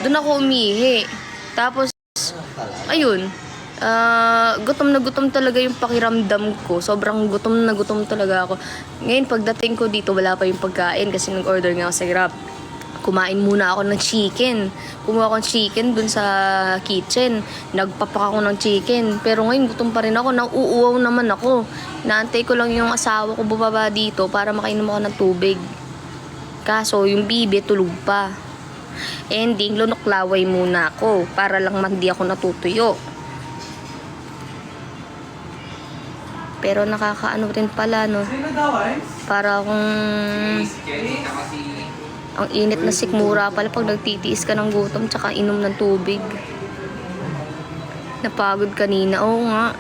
Doon ako umihi. Tapos, ayun. Gutom na gutom talaga yung pakiramdam ko. Sobrang gutom na gutom talaga ako. Ngayon, pagdating ko dito, wala pa yung pagkain kasi nag-order nga ako sa Grab. Kumain muna ako ng chicken. Kumuha ako ng chicken dun sa kitchen. Nagpapak ako ng chicken. Pero ngayon, gutom pa rin ako. Nauuwaw naman ako. Naantay ko lang yung asawa ko bumaba dito para makainom ako ng tubig. Kaso, yung bibi tulog pa. Ending, lunoklaway muna ako para lang hindi ako natutuyo. Pero nakakaano rin pala, no? Para akong... Ang init na sikmura pala pag nagtitiis ka ng gutom tsaka inom ng tubig. Napagod kanina. Oo nga.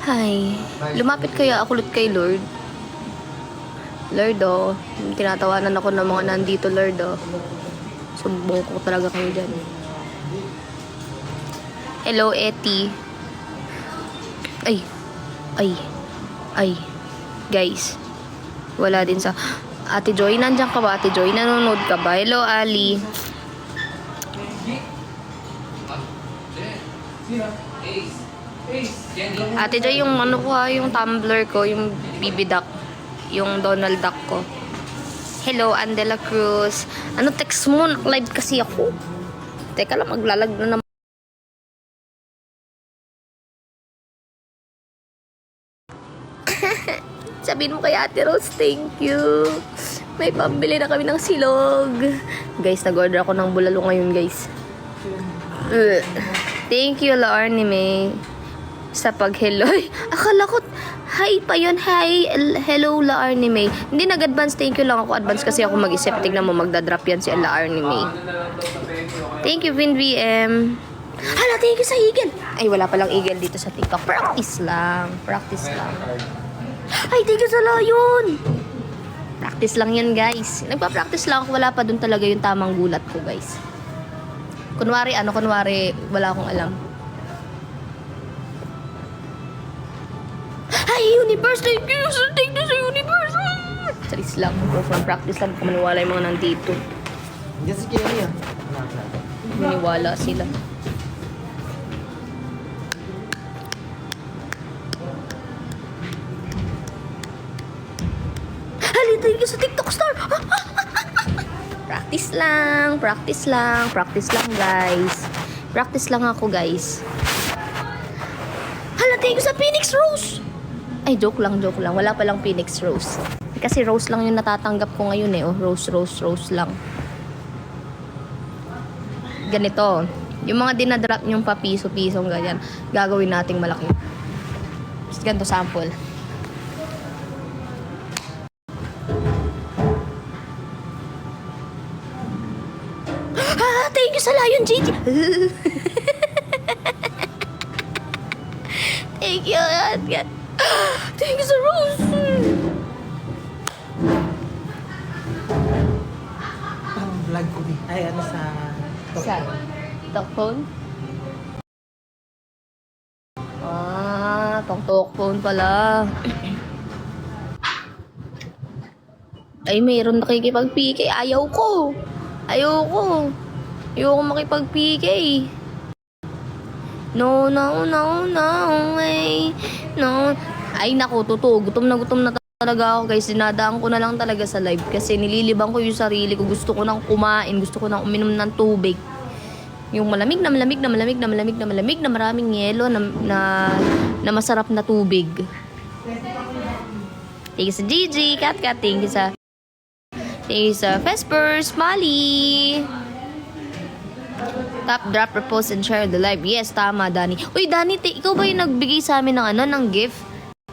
Hi. Lumapit kaya ako ulit kay Lord. Lord, oh. Tinatawanan ako ng mga nandito, Lord, oh. Sumbong ko talaga kayo dyan. Hello, Eti. Ay. Guys. Wala din sa... Ate Joy, nandiyan ka ba? Ate Joy, nanonood ka ba? Hello, Ali. Ate Joy, yung ano ko ha, yung tumbler ko, yung BB Duck. Yung Donald Duck ko. Hello, Andela Cruz. Ano, text mo? Live kasi ako. Teka lang, maglalag na naman. Sabihin mo kay Ate Rose, thank you. May pambili na kami ng silog. Guys, nag-order ako ng bulalo ngayon, guys. Thank you, La Arnime. Sa pag-hello. Akala ko, hi pa yun. Hi, hello, La Arnime. Hindi nag-advance, thank you lang ako. Advance kasi ako mag-isip. Tignan mo, magdadrop yan si La Arnime. Thank you, Vin VM. Hala, thank you sa Eagle. Ay, wala palang Eagle dito sa TikTok. Practice lang. Practice lang. Ay, thank you sa Lion. Practice lang yan, guys. Nagpa-practice lang ako. Wala pa dun talaga yung tamang gulat ko, guys. Kunwari, wala akong alam. Ay, Universe, thank you. Thank you sa Universe. Charis lang. Practice lang. Maniwala yung mga nandito. Hindi si Kenny ah. Maniwala sila. Thank you sa TikTok star. Practice lang, guys. Practice lang ako, guys. Hala, thank you sa Phoenix Rose. Ay, joke lang. Wala palang Phoenix Rose. Kasi Rose lang yung natatanggap ko ngayon eh. Oh, Rose lang. Ganito. Yung mga dinadrop nyong pa piso-pisong ganyan, gagawin nating malaki. Ganito sample. Thank you sa Lion Gigi. Thank you. Thank you sa Rose. Parang vlog ko eh. Ay, ano sa... Sa talk phone? Pang talk phone pala. Ay, mayroon nakikipag-PK. Ayoko makipag-PK. No. Ay, naku, totoo. Gutom na talaga ako, guys. Dinadaan ko na lang talaga sa live kasi nililibang ko yung sarili ko. Gusto ko nang kumain. Gusto ko nang uminom ng tubig. Yung malamig na maraming yelo na masarap na tubig. Thank you sa Gigi, Kat. Thank you sa Vespers, Molly. Tap, drop, repost, and share the live. Yes, tama, Dani. Uy, Dani, ikaw ba yung nagbigay sa amin ng gift?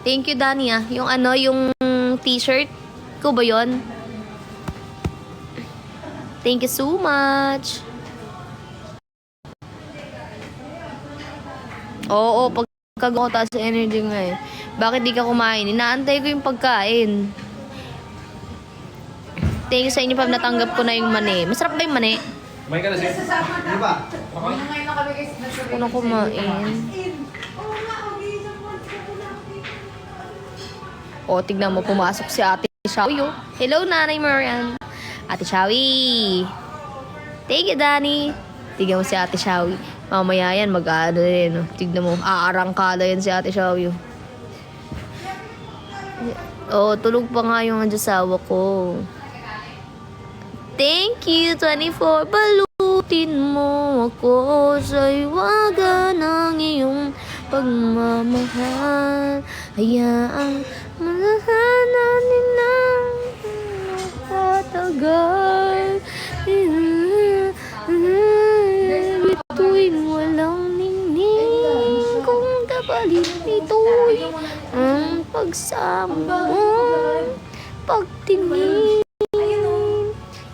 Thank you, Dani, ah. Yung t-shirt. Ikaw ba yun? Thank you so much. Oo, pagkagawa ko taas sa energy nga eh. Bakit di ka kumain? Inaantay ko yung pagkain. Thank you sa inyo pa natanggap ko na yung mani. Masarap ba yung mani? Kumain ka na siya. Di ba? Gusto ko na kumain. O, tignan mo, pumasok si Ate Shawi, oh. Hello, Nanay Marian. Ate Shawi. Thank you, Danny. Tignan mo si Ate Shawi. Mamaya yan, mag-ano rin, oh. Tignan mo, aarangkada yan si Ate Shawi, oh. Oh, tulog pa nga yung asawa ko. Thank you, 24. Balutin mo ako sa iwaga ng iyong pagmamahal. Hayaan malahanan ng patagal. Bituin walang ningning kung kapalit nito'y ang pagsama mo, pagtingin.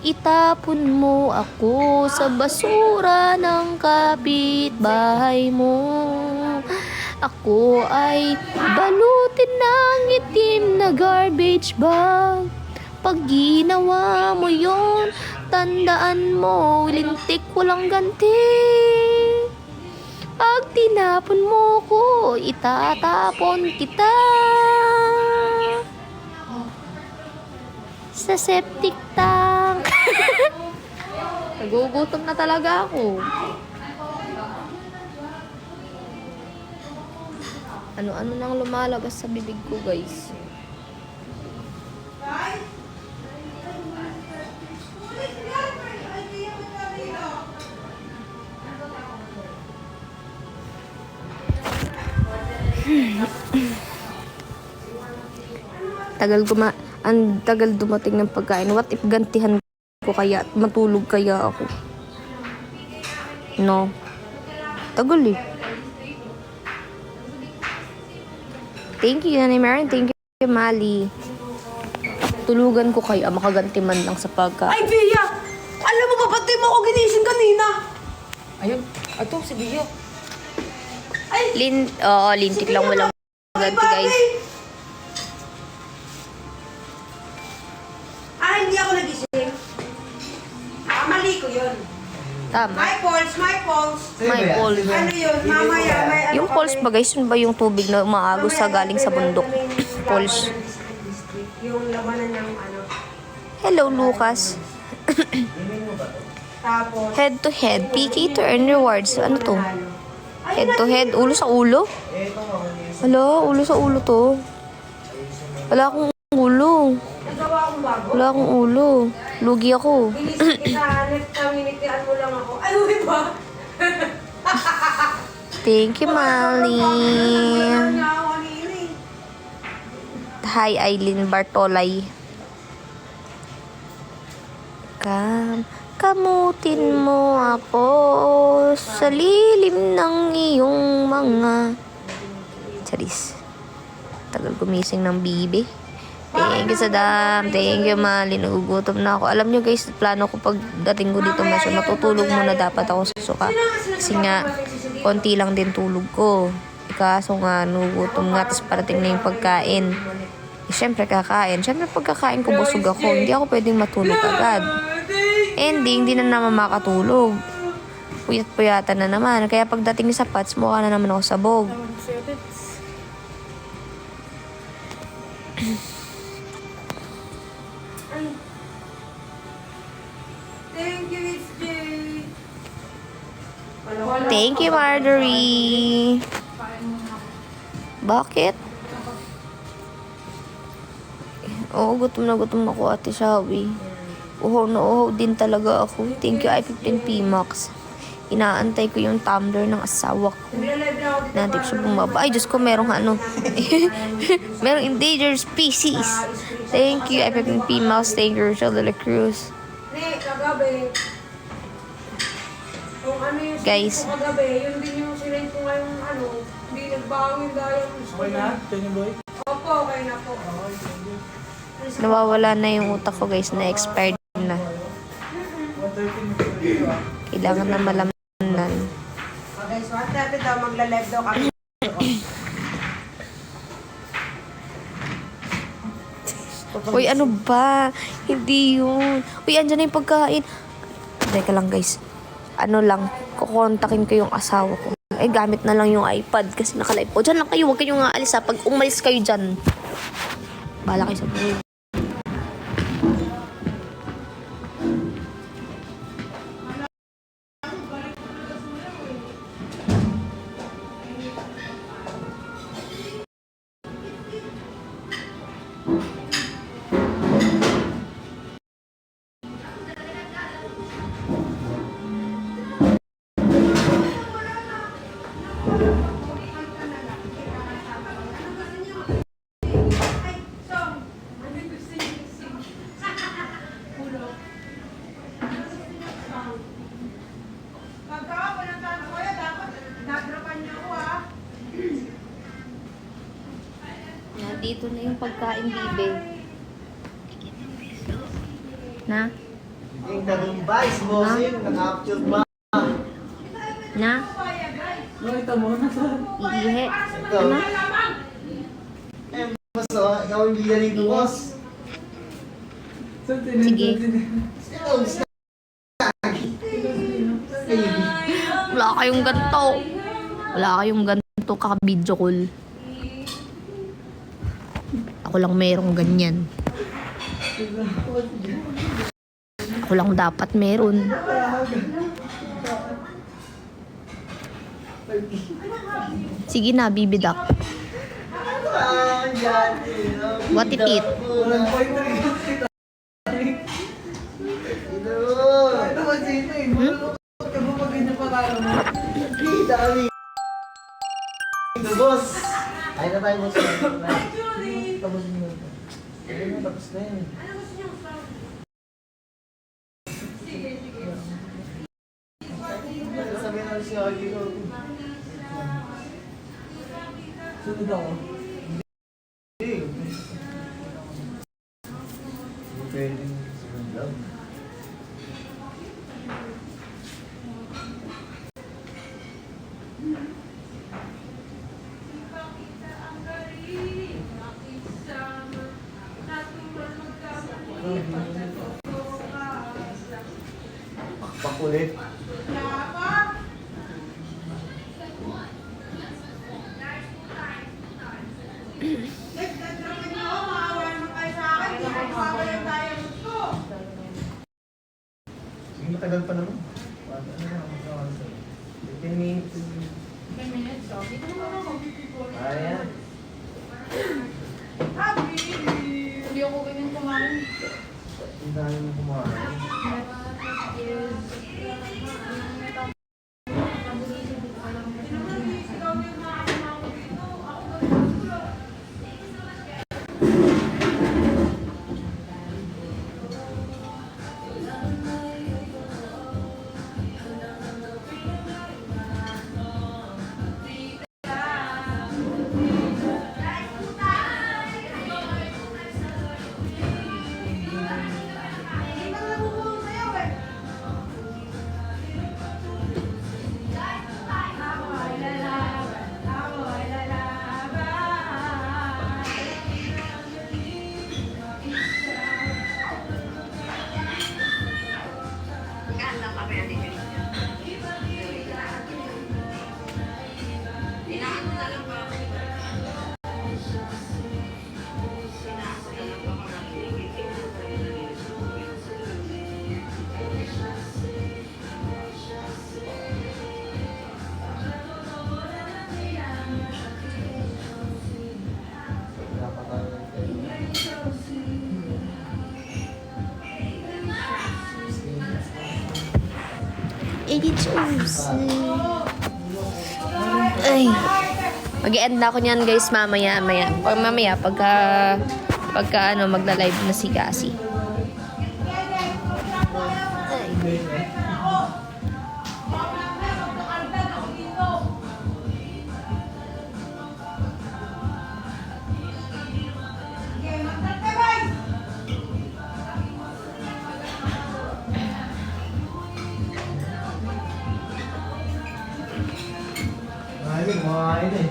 Itapon mo ako sa basura ng kapitbahay mo. Ako ay balutin ng itim na garbage bag. Pag ginawa mo yon, tandaan mo, lintik walang ganti. Pag tinapon mo ko, itatapon kita sa septic tank. Nagugutom na talaga ako. Ano-ano nang lumalabas sa bibig ko, guys. Ang tagal dumating ng pagkain. What if gantihan ko kaya at matulog kaya ako? No. Tagal eh. Thank you, Nanay Maren. Thank you, Mali. Tulugan ko kaya makaganti man lang sa pagkain. Ay, Bea! Alam mo ba, ba't di mo ako ginising kanina? Ayun, ito si Bea. Ay! Lintik lang walang ganti, guys. Hindi ako nagising. Mali ko yun. Tama. My pulse. May pulse. Ano yun? Mamaya may ano Yung pulse ba, guys? Yun ba yung tubig na umaagos sa galing sa bundok? Pulse. Yung labanan ng ano. Hello, Lucas. Tapos, Head to head. PK to earn rewards. Ano to? Head to head. Ulo sa ulo? Wala, ulo sa ulo to. Wala akong ulo. nagawa akong bago. Wala akong ulo. Lugi ako. Ginising kita, community-an mo lang ako. Ay, uwi ba? Thank you, Mali. Ano niya ako kanina eh. Hi, Aileen Bartolay. Kamutin mo ako sa lilim ng iyong mga... Charis. Tagal gumising ng bibi. Thank you, Sadam. Thank you, Mali. Nagugutom na ako. Alam nyo, guys, plano ko pagdating ko dito matutulog muna dapat ako sa suka. Kasi nga, konti lang din tulog ko. Kaso nga, nagugutom nga. Tapos parating na yung pagkain. Siyempre, kakain. Siyempre, pagkakain ko, busog ako. Hindi ako pwedeng matulog agad. Hindi na naman makatulog. Puyat-puyatan na naman. Kaya pagdating sa Pats, mukha na naman ako sabog. Thank you, it's Jay. Thank you, Marjorie. Bakit? Oo, gutom na gutom ako, Ate Shawi. Uhaw na uhaw din talaga ako. Thank you, I-15P Max. Inaantay ko yung tumbler ng asawa ko. Natin siya bumaba. Ay, Diyos ko, merong ano. merong endangered species. Thank you, I-15P Max. Thank you, Rochelle de la Cruz. Ne, kagabi. Kung ano yung Guys. sinend ko kagabi, yun din yung sinend ko ngayong ano, hindi nagbawang dahil yung Okay na? Tony Boy? Opo, okay na po. Nawawala na yung utak ko, guys, na expired na. Kailangan na malamnan. Okay, so at natin daw, magla-live daw kami. Uy, ano ba? Hindi yun. Uy, andyan na yung pagkain. Teka lang, guys. Ano lang, kukontakin ko yung asawa ko. Ay, gamit na lang yung iPad kasi nakalive po. Diyan lang kayo, huwag kayong aalis ha. Pag umalis kayo dyan. Bahala kayo sa buhay. Dito na yung pagkain, bibe. Na? Yung tagumpay, si Bossing, naka-capture ba? Na? Nakita mo na sa... Iihe. Ito. Ano? Boss, oh, ikaw yung bida rito, boss. Sige. Wala kayong ganito. Wala kayong ganito kaka-video call. Ako lang merong ganyan. Ako lang dapat meron. Sige na, bibidak. What it eat? Boss! Ay na tayo, boss. Tapos mo. Tapos na yun. Sabihin natin si Agi ko. Sunod ako. Hindi. Pwede sunod lang. Pakulit. Sige, matagal pa naman. 15 minutes. 10 minutes, so. Dito naman ako magpipipol. Ayan. Hindi ako ganyan kumain. Ang dami mo kumain. Juice. Ay. Mag-e-end na ako niyan, guys, mamaya. Mamaya, pagka ano, magla-live na si Cassie. Ay. Ayun, kumain eh.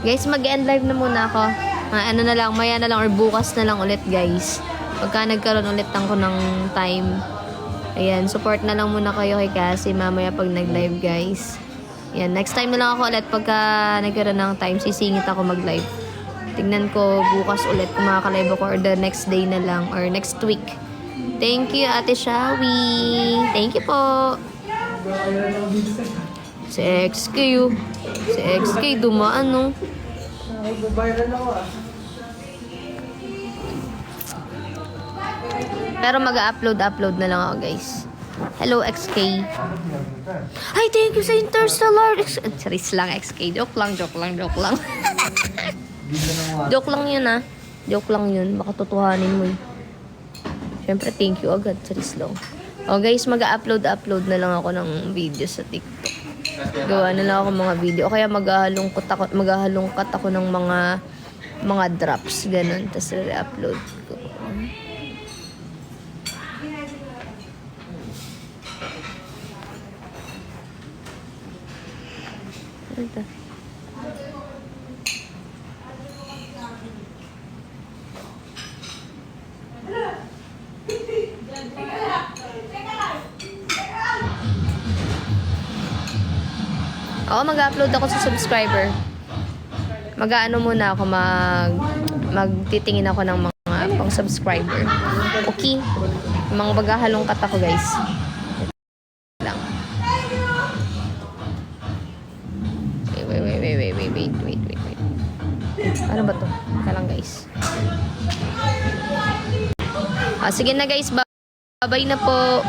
Guys, mag-end live na muna ako. Ano na lang, maya na lang or bukas na lang ulit, guys. Pagka nagkaroon ulit ako ng time. Ayan, support na lang muna kayo kay Cassie mamaya pag nag-live, guys. Ayan, next time na lang ako ulit pagka nagkaroon ng time, sisingit ako mag-live. Tingnan ko bukas ulit kung makaka-live ako or the next day na lang or next week. Thank you, Ate Shawi. Thank you po. Si XK, oh. Si XK, dumaan, no? Nag-viral ako ah. Pero mag-upload na lang ako, guys. Hello, XK. Ay, thank you sa Interstellar. Charis lang, XK. Joke lang. Joke lang yun, ah. Joke lang yun. Baka totohanin mo, eh. Siyempre, thank you agad. Charis lang. O, guys, mag-upload na lang ako ng video sa TikTok. Gawa na lang ako mga video. O kaya maghahalongkat ako ng mga drops. Ganun. Tapos re-upload ko. Ito. Oo, mag-upload ako sa subscriber. Mag-ano muna ako, magtitingin ako ng mga pang-subscriber. Okay? Mga baghahalongkat ako, guys. Lang. Wait. Ano ba to? Teka lang, guys. Sige na, guys. Bye-bye na po.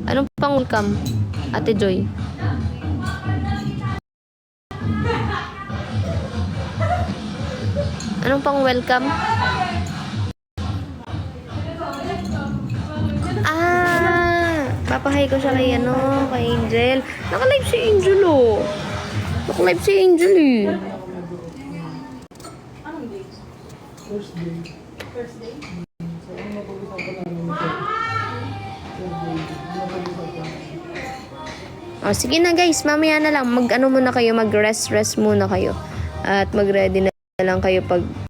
Anong pang welcome? Ate Joy. Anong pang welcome? Papahay ko siya kay kay Angel. Naka-live si Angel, oh. Naka-live si Angel, eh. Thursday. Sige na, guys, mamaya na lang. Mag-ano muna kayo, mag-rest muna kayo. At mag-ready na lang kayo pag